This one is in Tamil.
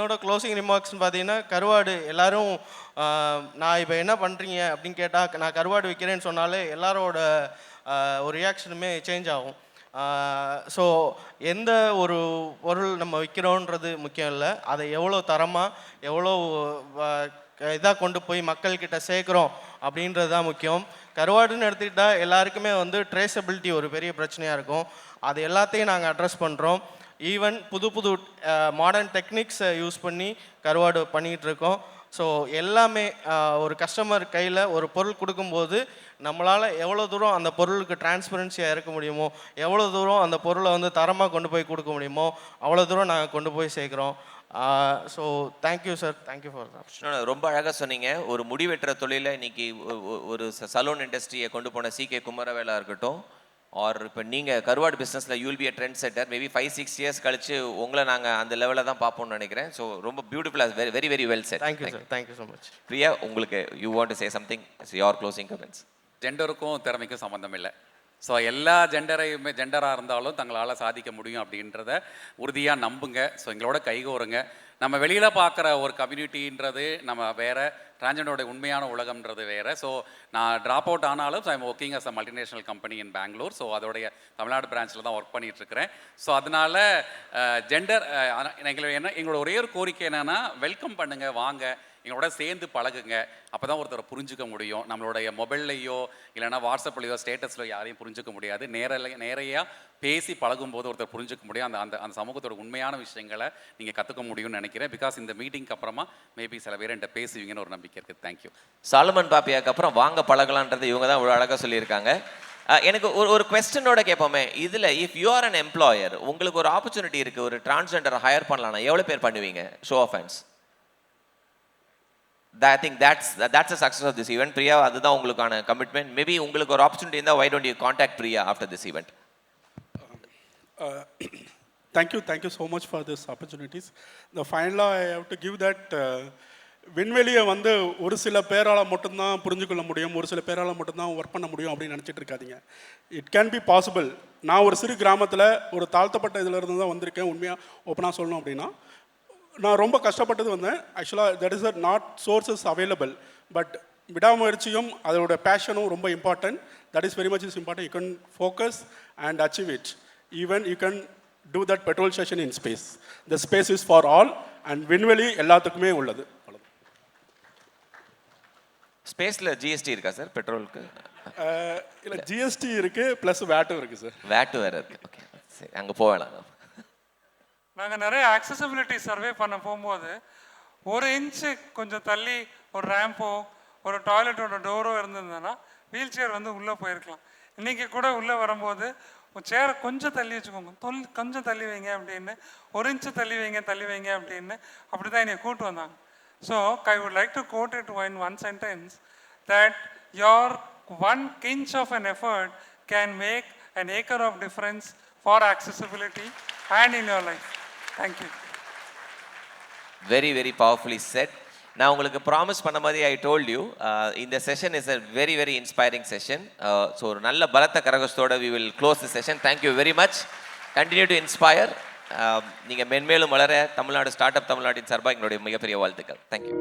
என்னோட க்ளோசிங் ரிமார்க்ஸ்னு பார்த்தீங்கன்னா, கருவாடு எல்லாரும் நான் இப்போ என்ன பண்ணுறீங்க அப்படின்னு கேட்டால், நான் கருவாடு விற்கிறேன்னு சொன்னாலே எல்லாரோட ஒரு ரியாக்ஷனுமே சேஞ்ச் ஆகும். ஸோ எந்த ஒரு பொருள் நம்ம விற்கிறோன்றது முக்கியம் இல்லை, அதை எவ்வளோ தரமாக எவ்வளோ இதாக கொண்டு போய் மக்கள்கிட்ட சேர்க்குறோம் அப்படின்றது தான் முக்கியம். கருவாடுன்னு எடுத்துக்கிட்டால் எல்லாருக்குமே வந்து ட்ரேசபிலிட்டி ஒரு பெரிய பிரச்சனையாக இருக்கும். அது எல்லாத்தையும் நாங்கள் அட்ரஸ் பண்ணுறோம். ஈவன் புது புது மாடர்ன் டெக்னிக்ஸை யூஸ் பண்ணி கருவாடு பண்ணிகிட்ருக்கோம். ஸோ எல்லாமே ஒரு கஸ்டமர் கையில் ஒரு பொருள் கொடுக்கும்போது நம்மளால் எவ்வளோ தூரம் அந்த பொருளுக்கு டிரான்ஸ்பரன்சியாக இருக்க முடியுமோ, எவ்வளோ தூரம் அந்த பொருளை வந்து தரமாக கொண்டு போய் கொடுக்க முடியுமோ அவ்வளோ தூரம் நாங்கள் கொண்டு போய் சேர்க்குறோம். So thank you sir, thank you for that. ரொம்ப அழகாக சொன்னீங்க. ஒரு முடிவெட்டுற தொழிலை இன்னைக்கு ஒரு சலூன் இண்டஸ்ட்ரியை கொண்டு போன சி.கே. குமரவேலா இருக்கட்டும், ஆர் இப்போ நீங்கள் கருவாடு பிஸ்னஸில் you'll be a trend செட்டர். Maybe 5-6 years கழிச்சு உங்களை நாங்கள் அந்த லெவலில் தான் பார்ப்போம்னு நினைக்கிறேன். ஸோ ரொம்ப பியூட்டிஃபுல்லாக, very very well said. Thank you sir, thank you so much. Priya, உங்களுக்கு you want to say something, your closing comments. ஜெண்டருக்கும் திறமைக்கும் சம்மந்தம் இல்லை. ஸோ எல்லா ஜெண்டராக இருந்தாலும் தங்களால் சாதிக்க முடியும் அப்படின்றத உறுதியாக நம்புங்க. ஸோ எங்களோட கைகோருங்க. நம்ம வெளியில் பார்க்குற ஒரு கம்யூனிட்டின்றது நம்ம வேறு, டிரான்ஜெண்டரோட உண்மையான உலகம்ன்றது வேறு. ஸோ நான் ட்ராப் அவுட் ஆனாலும் I am working as a multinational company in Bengaluru. So அதோடைய தமிழ்நாடு பிரான்ச்சில் தான் ஒர்க் பண்ணிகிட்ருக்கிறேன். ஸோ அதனால் ஜெண்டர் எங்களோட ஒரே ஒரு கோரிக்கை என்னென்னா, வெல்கம் பண்ணுங்கள், வாங்க, எங்களோட சேர்ந்து பழகுங்க. அப்போ தான் ஒருத்தரை புரிஞ்சுக்க முடியும். நம்மளுடைய மொபைல்லையோ இல்லைனா வாட்ஸ்அப்லையோ ஸ்டேட்டஸில் யாரையும் புரிஞ்சுக்க முடியாது. நேரையாக பேசி பழகும்போது ஒருத்தர் புரிஞ்சுக்க முடியும். அந்த அந்த சமூகத்தோட உண்மையான விஷயங்களை நீங்கள் கற்றுக்க முடியும்னு நினைக்கிறேன். பிகாஸ் இந்த மீட்டிங்க்கு அப்புறமா மேபி சில பேர் என்கிட்ட பேசுவீங்கன்னு ஒரு நம்பிக்கை இருக்குது. தேங்க்யூ. சாலமன் பாப்பியாக்கு அப்புறம் வாங்க பழகலான்றது இவங்க தான் இவ்வளோ அழகாக சொல்லியிருக்காங்க. எனக்கு ஒரு கொஸ்டினோட கேட்போமே, இதில் if you are an employer, உங்களுக்கு ஒரு ஆப்பர்ச்சுனிட்டி இருக்குது, ஒரு டிரான்ஸ்ஜெண்டரை ஹையர் பண்ணலாம்னா எவ்வளோ பேர் பண்ணுவீங்க? Show of hands. I think that's the success of this event. Priya, அதுதான் உங்களுக்கான கமிட்மெண்ட். மேபி உங்களுக்கு ஒரு ஆப்பர்ச்சுனிட்டி இருந்தால் why don't you contact Priya after this event? Thank you so much for this opportunities. The final I have to give that விண்வெளியை வந்து ஒரு சில பேரால் மட்டும்தான் புரிஞ்சுக்கொள்ள முடியும், ஒரு சில பேரால் மட்டும்தான் ஒர்க் பண்ண முடியும் அப்படின்னு நினச்சிட்டு இருக்காதிங்க. It can be possible. நான் ஒரு சிறு கிராமத்தில் ஒரு தாழ்த்தப்பட்ட இதில் இருந்து தான் வந்திருக்கேன். உண்மையாக ஓப்பனாக சொல்லணும் அப்படின்னா, நான் ரொம்ப கஷ்டப்பட்டது வந்தேன். ஆக்சுவலாக that is not sources available. But விடாமுயற்சியும் அதோட பேஷனும் ரொம்ப important. That is very much is important. You can focus and achieve it. Even you can do that petrol station in space. The space is for all and விண்வெளி எல்லாத்துக்குமே உள்ளது. ஸ்பேஸில் ஜிஎஸ்டி இருக்கா சார் பெட்ரோலுக்கு? இல்லை, ஜிஎஸ்டி இருக்குது, ப்ளஸ் வேட்டும் இருக்குது சார். வேட்டு வேறு இருக்குது. ஓகே, சரி, அங்கே போவேலாம். நாங்கள் நிறைய ஆக்சசிபிலிட்டி சர்வே பண்ண போகும்போது 1 இன்ச்சு கொஞ்சம் தள்ளி ஒரு ரேம்போ ஒரு டாய்லெட்டோட டோரோ இருந்ததுன்னா வீல் சேர் வந்து உள்ளே போயிருக்கலாம். இன்றைக்கி கூட உள்ளே வரும்போது சேரை கொஞ்சம் தள்ளி வச்சுக்கோங்க, கொஞ்சம் தள்ளி வைங்க அப்படின்னு, 1 இன்ச்சு தள்ளி வைங்க அப்படின்னு அப்படி தான் என்னை கூட்டு வந்தாங்க. So I would like to quote it in one sentence that your 1 inch of an effort can make an acre of difference for accessibility and in your life. Thank you. Very very powerfully said. நான் உங்களுக்கு ப்ராமிஸ் பண்ண மாதிரி ஐ டோல்ட் யூ, இந்த session is a very very inspiring session. So ஒரு நல்ல பலத்த கரகஸ்தோட we will close the session. Thank you very much. Continue to inspire. நீங்கள் மென்மேலும் வளர தமிழ்நாடு ஸ்டார்ட் அப் தமிழ்நாட்டின் சார்பாக எங்களுடைய மிகப்பெரிய வாழ்த்துக்கள். தேங்க்யூ.